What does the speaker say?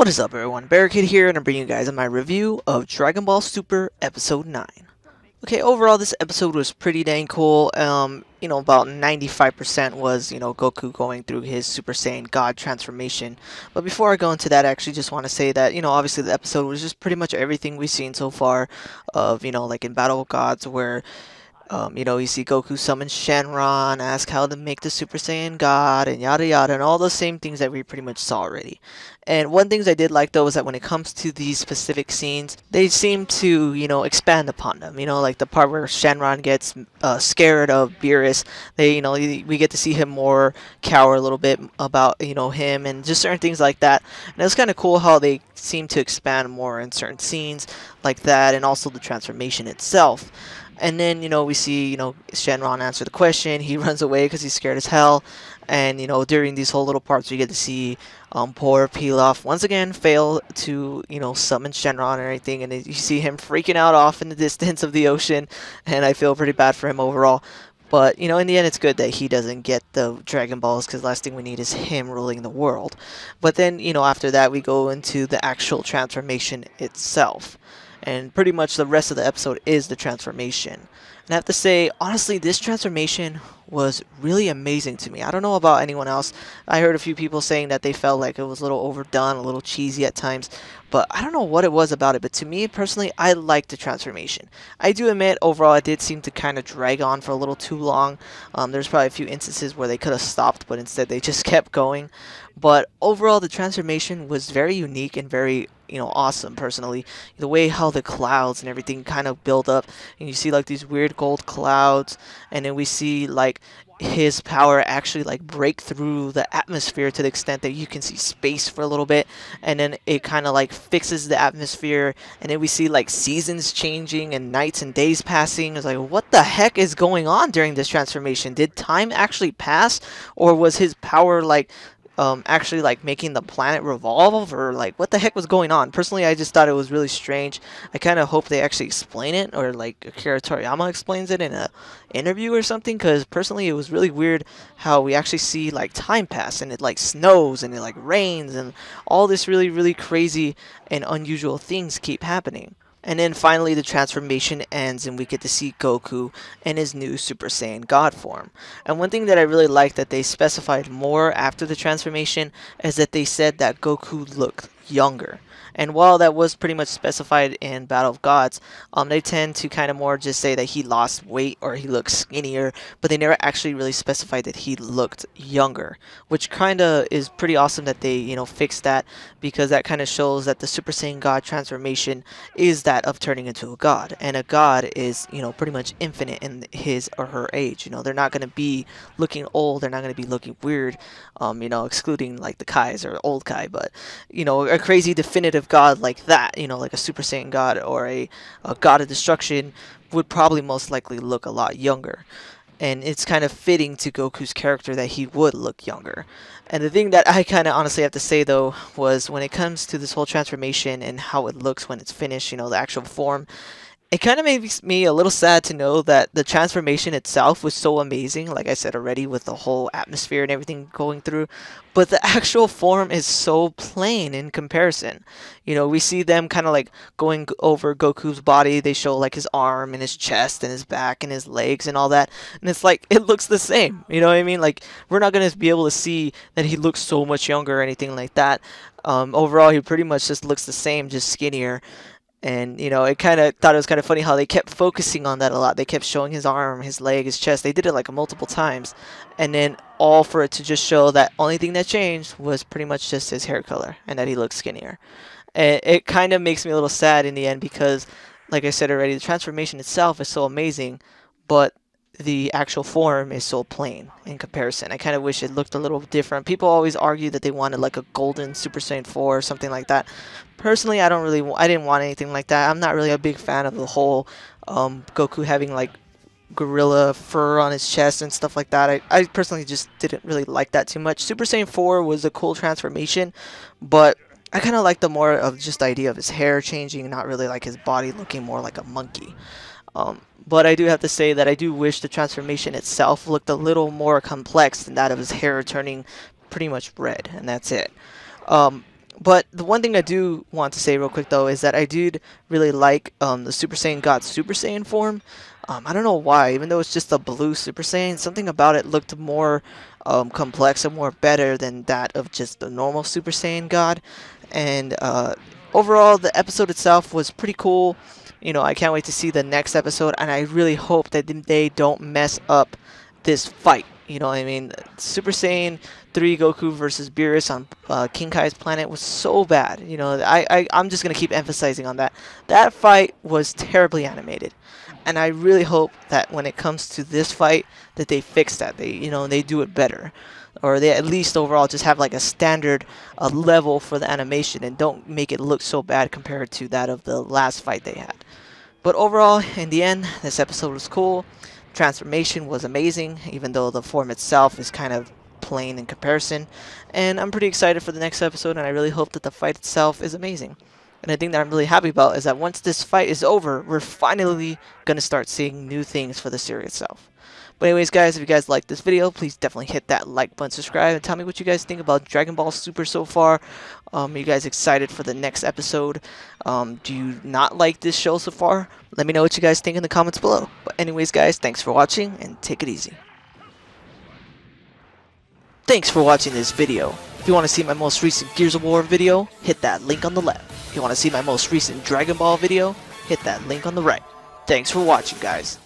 What is up everyone, Barricade here, and I'm bringing you guys my review of Dragon Ball Super Episode 9. Okay, overall this episode was pretty dang cool. About 95% was, Goku going through his Super Saiyan God transformation. But before I go into that, I actually just want to say that, obviously the episode was just pretty much everything we've seen so far of, like in Battle of Gods where you see Goku summon Shenron, ask how to make the Super Saiyan God, and yada yada, and all those same things that we pretty much saw already. And one things I did like though is that when it comes to these specific scenes, they seem to, expand upon them. Like the part where Shenron gets scared of Beerus, we get to see him more cower a little bit about, him and just certain things like that. And it's kind of cool how they seem to expand more in certain scenes like that, and also the transformation itself. And then, we see, Shenron answer the question. He runs away because he's scared as hell. And, during these whole little parts, we get to see poor Pilaf once again fail to, summon Shenron and everything. And you see him freaking out off in the distance of the ocean. And I feel pretty bad for him overall. But, in the end, it's good that he doesn't get the Dragon Balls, because the last thing we need is him ruling the world. But then, after that, we go into the actual transformation itself. And pretty much the rest of the episode is the transformation. And I have to say, honestly, this transformation was really amazing to me. I don't know about anyone else. I heard a few people saying that they felt like it was a little overdone, a little cheesy at times. But I don't know what it was about it. But to me, personally, I liked the transformation. I do admit, overall, it did seem to kind of drag on for a little too long. There's probably a few instances where they could have stopped, but instead they just kept going. But overall, the transformation was very unique and very, awesome, personally. The way how the clouds and everything kind of build up, and you see like these weird gold clouds, and then we see like his power actually like break through the atmosphere to the extent that you can see space for a little bit, and then it kind of like fixes the atmosphere, and then we see like seasons changing and nights and days passing. It's like, what the heck is going on during this transformation? Did time actually pass, or was his power like actually like making the planet revolve, or like what the heck was going on? Personally, I just thought it was really strange. I kind of hope they actually explain it, or like Akira Toriyama explains it in a interview or something, because personally it was really weird how we actually see like time pass, and it like snows and it like rains, and all this really crazy and unusual things keep happening. And then finally the transformation ends and we get to see Goku in his new Super Saiyan God form. And one thing that I really like that they specified more after the transformation is that they said that Goku looked younger. And while that was pretty much specified in Battle of Gods, they tend to kind of more just say that he lost weight or he looks skinnier, but they never actually really specified that he looked younger, which kind of is pretty awesome that they, fixed that, because that kind of shows that the Super Saiyan God transformation is that of turning into a god, and a god is, pretty much infinite in his or her age. They're not going to be looking old, they're not going to be looking weird, excluding like the Kais or old Kai, but, a crazy definitive god like that, like a Super Saiyan God or a god of destruction, would probably most likely look a lot younger. And it's kind of fitting to Goku's character that he would look younger. And the thing that I kind of honestly have to say though was when it comes to this whole transformation and how it looks when it's finished, the actual form, it kind of makes me a little sad to know that the transformation itself was so amazing, like I said already, with the whole atmosphere and everything going through, but the actual form is so plain in comparison. We see them kind of like going over Goku's body. They show like his arm and his chest and his back and his legs and all that, and it's like it looks the same. You know what I mean? Like, we're not going to be able to see that he looks so much younger or anything like that. Overall, he pretty much just looks the same, just skinnier. And, I kind of thought it was kind of funny how they kept focusing on that a lot. They kept showing his arm, his leg, his chest. They did it like multiple times. And then all for it to just show that only thing that changed was pretty much just his hair color and that he looked skinnier. And it kind of makes me a little sad in the end because, like I said already, the transformation itself is so amazing, but the actual form is so plain in comparison. I kind of wish it looked a little different. People always argue that they wanted like a golden Super Saiyan 4 or something like that. Personally, I didn't want anything like that. I'm not really a big fan of the whole Goku having like gorilla fur on his chest and stuff like that. I personally just didn't really like that too much. Super Saiyan 4 was a cool transformation, but I kind of like the more of just the idea of his hair changing, not really like his body looking more like a monkey. But I do have to say that I do wish the transformation itself looked a little more complex than that of his hair turning pretty much red, and that's it. But the one thing I do want to say real quick though is that I did really like the Super Saiyan God Super Saiyan form. I don't know why, even though it's just a blue Super Saiyan, something about it looked more complex and more better than that of just the normal Super Saiyan God. And overall, the episode itself was pretty cool. You know, I can't wait to see the next episode, and I really hope that they don't mess up this fight. You know what I mean? Super Saiyan 3 Goku versus Beerus on King Kai's planet was so bad. You know, I'm just going to keep emphasizing on that. That fight was terribly animated. And I really hope that when it comes to this fight that they fix that. They do it better. Or they at least overall just have like a standard level for the animation and don't make it look so bad compared to that of the last fight they had. But overall, in the end, this episode was cool. Transformation was amazing, even though the form itself is kind of plain in comparison. And I'm pretty excited for the next episode, and I really hope that the fight itself is amazing. And the thing that I'm really happy about is that once this fight is over, we're finally going to start seeing new things for the series itself. But anyways, guys, if you guys liked this video, please definitely hit that like button, subscribe, and tell me what you guys think about Dragon Ball Super so far. Are you guys excited for the next episode? Do you not like this show so far? Let me know what you guys think in the comments below. But anyways, guys, thanks for watching, and take it easy. Thanks for watching this video. If you want to see my most recent Gears of War video, hit that link on the left. If you want to see my most recent Dragon Ball video, hit that link on the right. Thanks for watching, guys.